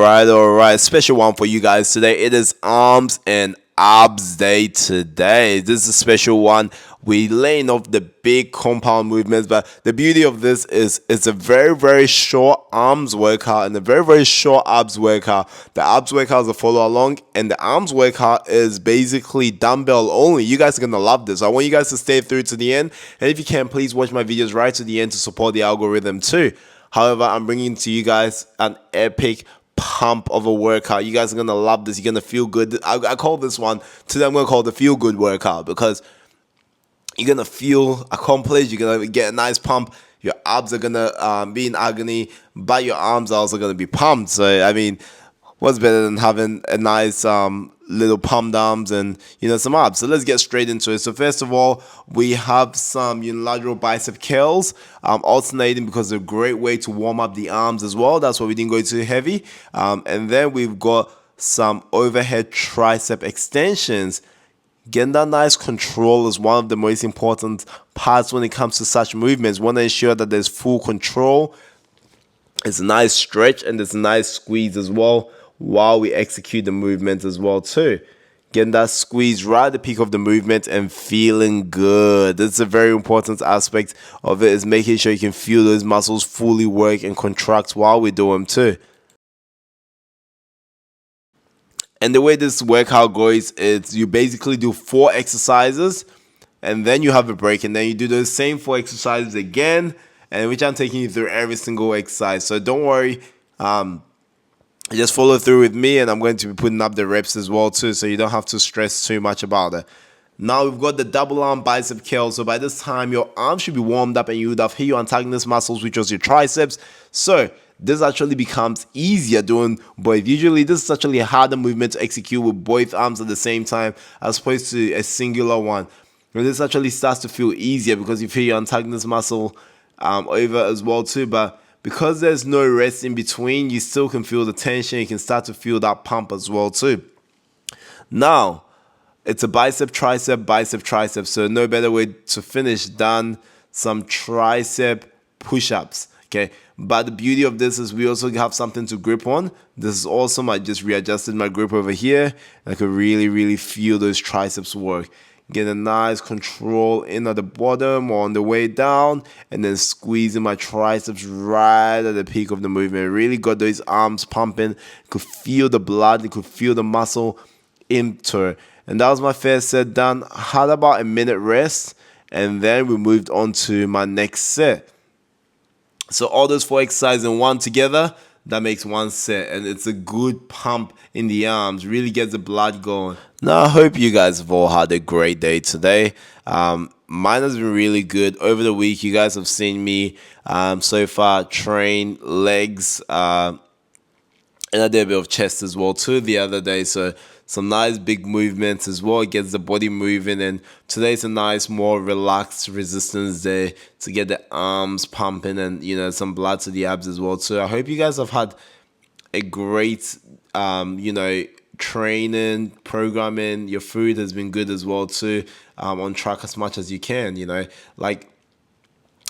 all right. Special one for you guys today. It is arms and abs day today. This is a special one. We laying off the big compound movements, but the beauty of this is it's a very short arms workout and a very short abs workout. The abs workout is a follow along, and the arms workout is basically dumbbell only. You guys are gonna love this. I want you guys to stay through to the end, and if you can, please watch my videos right to the end to support the algorithm too. However, I'm bringing to you guys an epic pump of a workout. You guys are gonna love this. You're gonna feel good. I call this one today. I'm gonna call it the feel good workout because you're gonna feel accomplished. You're gonna get a nice pump. Your abs are gonna be in agony, but your arms are also gonna be pumped. So I mean, what's better than having a nice little pumped arms and some abs? So let's get straight into it. So first of all, we have some unilateral bicep curls, alternating because they're a great way to warm up the arms as well. That's why we didn't go too heavy. And then we've got some overhead tricep extensions. Getting that nice control is one of the most important parts when it comes to such movements. Want to ensure that there's full control. It's a nice stretch and there's a nice squeeze as well while we execute the movement as well too. Getting that squeeze right at the peak of the movement and feeling good. That's a very important aspect of it, is making sure you can feel those muscles fully work and contract while we do them too. And the way this workout goes is you basically do 4 exercises and then you have a break, and then you do those same 4 exercises again, and which I'm taking you through every single exercise. So don't worry, just follow through with me, and I'm going to be putting up the reps as well too, so you don't have to stress too much about it. Now we've got the double arm bicep curl. So by this time your arm should be warmed up and you would have hit your antagonist muscles, which was your triceps. So this actually becomes easier doing both. Usually this is actually a harder movement to execute with both arms at the same time as opposed to a singular one. And this actually starts to feel easier because you feel your antagonist muscle over as well too. But because there's no rest in between, you still can feel the tension. You can start to feel that pump as well too. Now, it's a bicep, tricep. So no better way to finish than some tricep push-ups. Okay, but the beauty of this is we also have something to grip on. This is awesome. I just readjusted my grip over here. I could really feel those triceps work. Get a nice control in at the bottom or on the way down, and then squeezing my triceps right at the peak of the movement. Really got those arms pumping. You could feel the blood. You could feel the muscle into it. And that was my first set done. Had about a minute rest, and then we moved on to my next set. So all those 4 exercises in one together, that makes one set, and it's a good pump in the arms. Really gets the blood going. Now I hope you guys have all had a great day today. Mine has been really good. Over the week, you guys have seen me so far train legs, and I did a bit of chest as well too the other day. So some nice big movements as well. It gets the body moving, and today's a nice, more relaxed resistance day to get the arms pumping and some blood to the abs as well. So I hope you guys have had a great training, programming. Your food has been good as well too. On track as much as you can. Like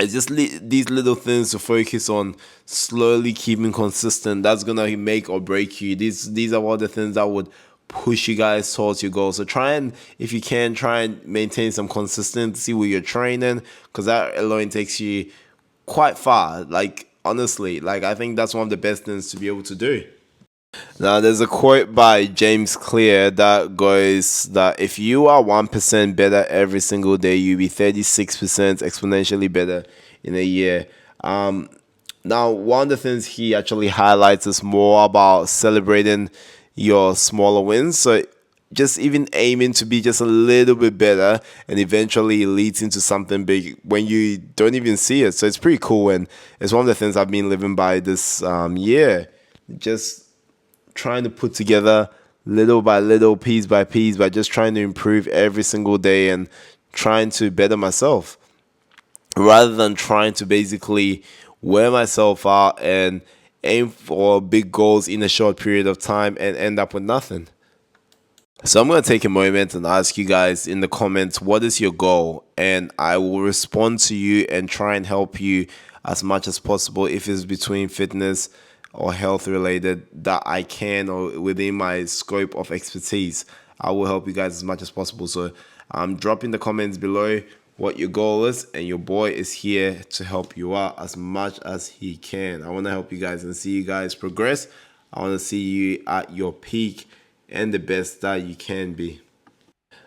it's just these little things to focus on, slowly keeping consistent. That's gonna make or break you. These are all the things that would push you guys towards your goals. So if you can, try and maintain some consistency with your training, because that alone takes you quite far. Like honestly, I think that's one of the best things to be able to do. Now, there's a quote by James Clear that goes that if you are 1% better every single day, you'll be 36% exponentially better in a year. Now, one of the things he actually highlights is more about celebrating your smaller wins. So just even aiming to be just a little bit better, and eventually it leads into something big when you don't even see it. So it's pretty cool, and it's one of the things I've been living by this year. Just trying to put together little by little, piece by piece, by just trying to improve every single day and trying to better myself, rather than trying to basically wear myself out and aim for big goals in a short period of time and end up with nothing. So I'm going to take a moment and ask you guys in the comments, what is your goal? And I will respond to you and try and help you as much as possible if it's between fitness, or health related that I can or within my scope of expertise. I will help you guys as much as possible. So drop in the comments below what your goal is, and your boy is here to help you out as much as he can. I want to help you guys and see you guys progress. I want to see you at your peak and the best that you can be.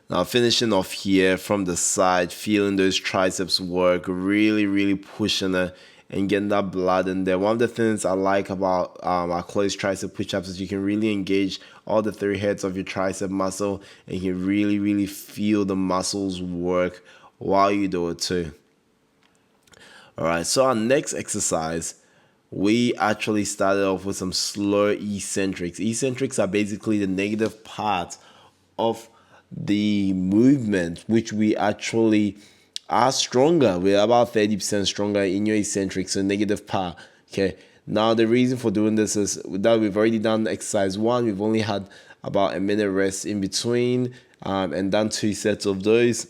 Now finishing off here from the side, feeling those triceps work, really pushing it and getting that blood in there. One of the things I like about our closed tricep push-ups is you can really engage all the three heads of your tricep muscle, and you can really feel the muscles work while you do it too. All right, so our next exercise, we actually started off with some slow eccentrics. Eccentrics are basically the negative part of the movement, which we actually are stronger. We're about 30% stronger in your eccentrics, so negative part. Okay. Now the reason for doing this is that we've already done exercise one. We've only had about a minute rest in between, and done 2 sets of those.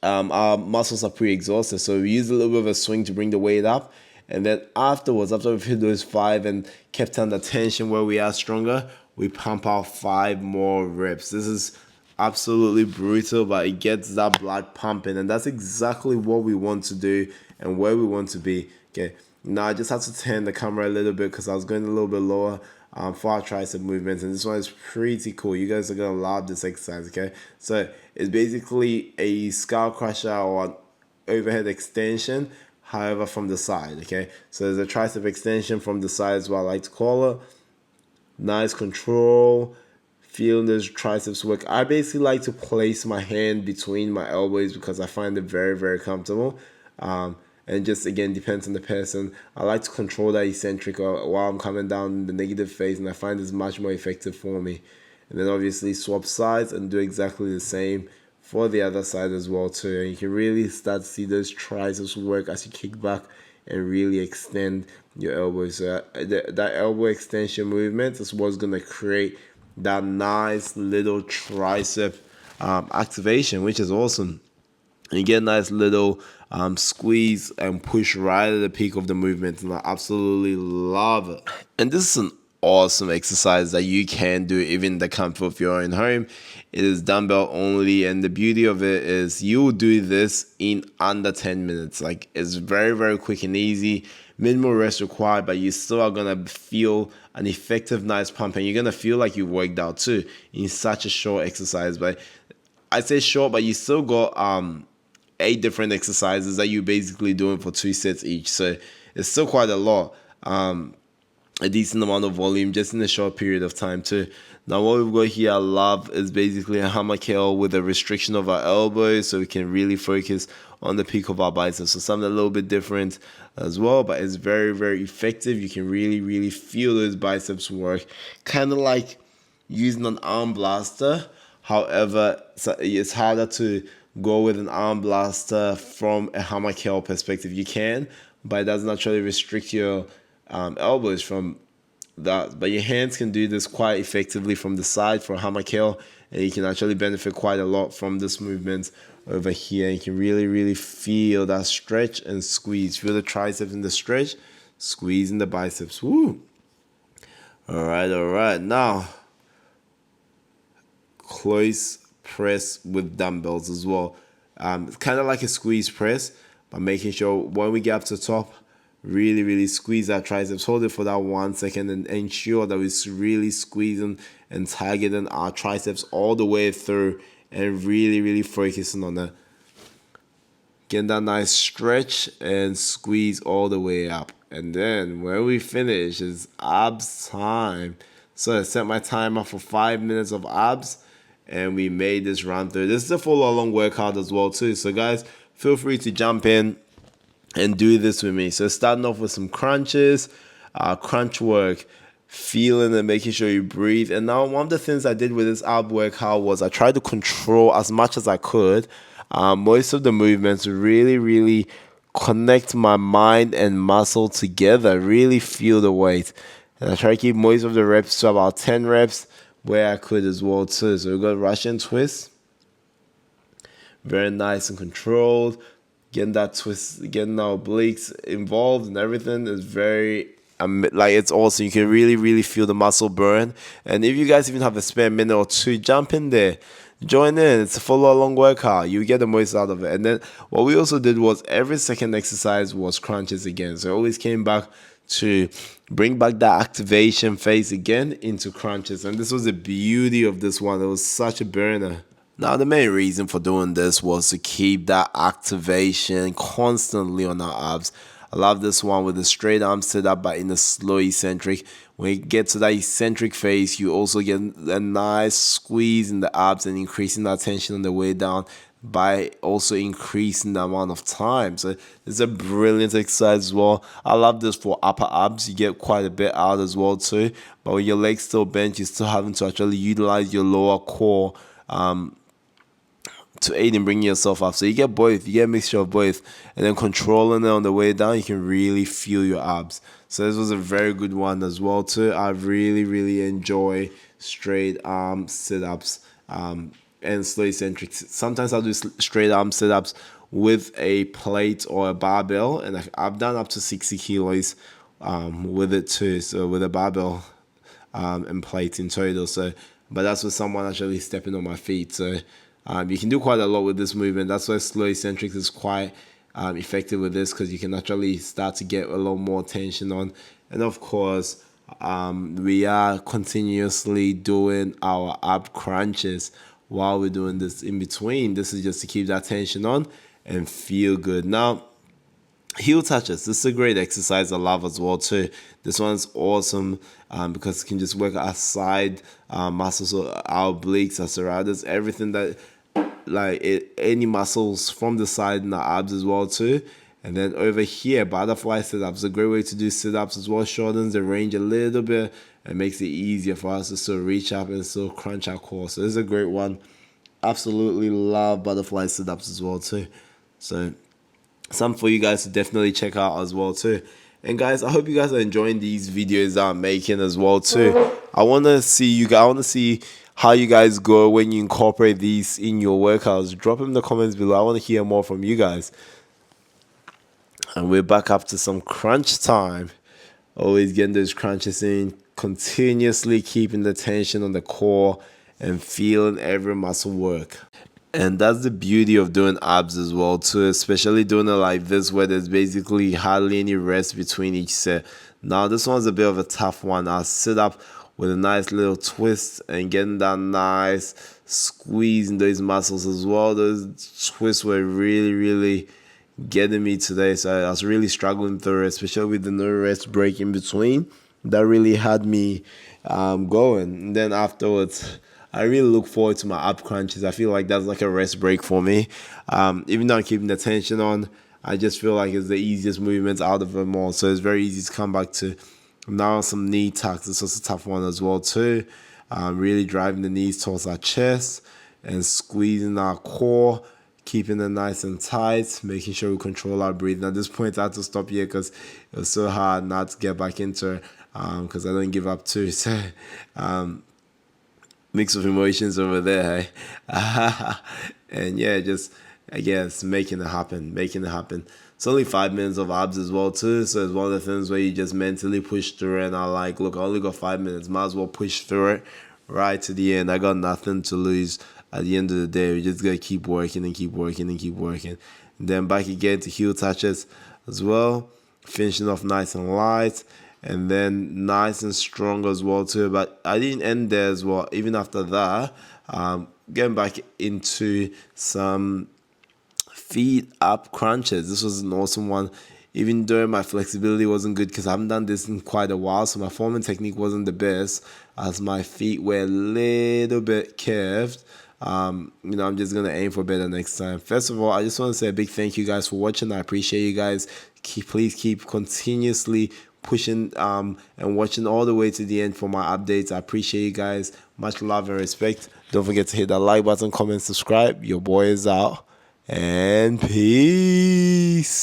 Our muscles are pretty exhausted, so we use a little bit of a swing to bring the weight up, and then afterwards, after we've hit those 5 and kept under tension where we are stronger, we pump out 5 more reps. This is absolutely brutal, but it gets that blood pumping, and that's exactly what we want to do and where we want to be. Okay, now I just have to turn the camera a little bit because I was going a little bit lower for our tricep movements, and this one is pretty cool. You guys are gonna love this exercise. Okay, so it's basically a skull crusher or an overhead extension, however from the side. Okay, so there's a tricep extension from the side is what I like to call it. Nice control, feeling those triceps work. I basically like to place my hand between my elbows because I find it very comfortable. And just again depends on the person. I like to control that eccentric while I'm coming down the negative phase, and I find it's much more effective for me. And then obviously swap sides and do exactly the same for the other side as well too. And you can really start to see those triceps work as you kick back and really extend your elbows. So that elbow extension movement is what's gonna create that nice little tricep activation, which is awesome. And you get a nice little squeeze and push right at the peak of the movement, and I absolutely love it. And this is an awesome exercise that you can do even in the comfort of your own home. It is dumbbell only, and the beauty of it is you will do this in under 10 minutes. Like, it's very quick and easy. Minimal rest required, but you still are gonna feel an effective nice pump, and you're gonna feel like you worked out too in such a short exercise. But I say short, but you still got 8 different exercises that you're basically doing for 2 sets each. So it's still quite a lot. A decent amount of volume just in a short period of time too. Now what we've got here I love is basically a hammer curl with a restriction of our elbows, so we can really focus on the peak of our biceps. So something a little bit different as well, but it's very effective. You can really feel those biceps work, kind of like using an arm blaster. However, it's harder to go with an arm blaster from a hammer curl perspective. You can, but it doesn't actually restrict your elbows from that. But your hands can do this quite effectively from the side for a hammer curl, and you can actually benefit quite a lot from this movement over here. You can really feel that stretch and squeeze. Feel the triceps in the stretch, squeeze in the biceps. Woo! All right. Now, close press with dumbbells as well. It's kind of like a squeeze press, but making sure when we get up to the top, really squeeze our triceps. Hold it for that 1 second and ensure that we're really squeezing and targeting our triceps all the way through, and really focusing on that. Getting that nice stretch and squeeze all the way up. And then when we finish, it's abs time. So I set my timer for 5 minutes of abs, and we made this run through. This is a full along workout as well too. So guys, feel free to jump in and do this with me. So starting off with some crunches, crunch work, feeling and making sure you breathe. And now one of the things I did with this ab workout was I tried to control as much as I could most of the movements, really connect my mind and muscle together, really feel the weight. And I try to keep most of the reps to about 10 reps where I could as well too. So we got Russian twist, very nice and controlled. Getting that twist, getting our obliques involved and everything is very like it's awesome. You can really feel the muscle burn. And if you guys even have a spare minute or two, jump in there, join in. It's a full long workout. You get the most out of it. And then what we also did was every second exercise was crunches again. So I always came back to bring back that activation phase again into crunches. And this was the beauty of this one. It was such a burner. Now, the main reason for doing this was to keep that activation constantly on our abs. I love this one with the straight arm sit up, but in a slow eccentric. When you get to that eccentric phase, you also get a nice squeeze in the abs and increasing that tension on the way down by also increasing the amount of time. So it's a brilliant exercise as well. I love this for upper abs. You get quite a bit out as well too. But with your legs still bent, you're still having to actually utilize your lower core to aid in bringing yourself up. So you get both, you get a mixture of both, and then controlling it on the way down, you can really feel your abs. So this was a very good one as well too. I really enjoy straight arm sit-ups and slow eccentrics. Sometimes I'll do straight arm sit-ups with a plate or a barbell, and I've done up to 60 kilos with it too, so with a barbell and plate in total. So but that's with someone actually stepping on my feet. So you can do quite a lot with this movement. That's why slow eccentrics is quite effective with this, because you can actually start to get a lot more tension on. And of course, we are continuously doing our ab crunches while we're doing this in between. This is just to keep that tension on and feel good. Now, heel touches. This is a great exercise I love as well too. This one's awesome because it can just work our side muscles, our obliques, our serratus, everything that any muscles from the side and the abs as well too. And then over here, butterfly sit-ups, a great way to do sit-ups as well. Shortens the range a little bit and makes it easier for us to still reach up and still crunch our core. So this is a great one. Absolutely love butterfly sit-ups as well too. So some for you guys to definitely check out as well too. And guys, I hope you guys are enjoying these videos that I'm making as well too. I want to see you guys. I want to see how you guys go when you incorporate these in your workouts. Drop them in the comments below. I want to hear more from you guys. And we're back up to some crunch time. Always getting those crunches in, continuously keeping the tension on the core and feeling every muscle work. And that's the beauty of doing abs as well too, especially doing it like this where there's basically hardly any rest between each set. Now this one's a bit of a tough one. I'll sit up with a nice little twist and getting that nice squeeze in those muscles as well. Those twists were really getting me today, so I was really struggling through it, especially with the no rest break in between. That really had me going. And then afterwards, I really look forward to my ab crunches. I feel like that's like a rest break for me. Even though I'm keeping the tension on, I just feel like it's the easiest movements out of them all. So it's very easy to come back to. Now some knee tucks. This was a tough one as well too. Really driving the knees towards our chest and squeezing our core, keeping it nice and tight, making sure we control our breathing. At this point, I had to stop here because it was so hard not to get back into it because I don't give up too. So mix of emotions over there, hey? And yeah, just, I guess, making it happen. It's only 5 minutes of abs as well too, so it's one of the things where you just mentally push through it, and I like, look, I only got 5 minutes, might as well push through it right to the end. I got nothing to lose. At the end of the day, we just gotta keep working and keep working and keep working. And then back again to heel touches as well, finishing off nice and light. And then nice and strong as well too. But I didn't end there as well. Even after that, getting back into some feet up crunches. This was an awesome one. Even though my flexibility wasn't good because I haven't done this in quite a while, so my form and technique wasn't the best as my feet were a little bit curved. I'm just gonna aim for better next time. First of all, I just want to say a big thank you guys for watching. I appreciate you guys. Please keep continuously pushing and watching all the way to the end for my updates. I appreciate you guys. Much love and respect. Don't forget to hit that like button, comment, subscribe. Your boy is out, and peace.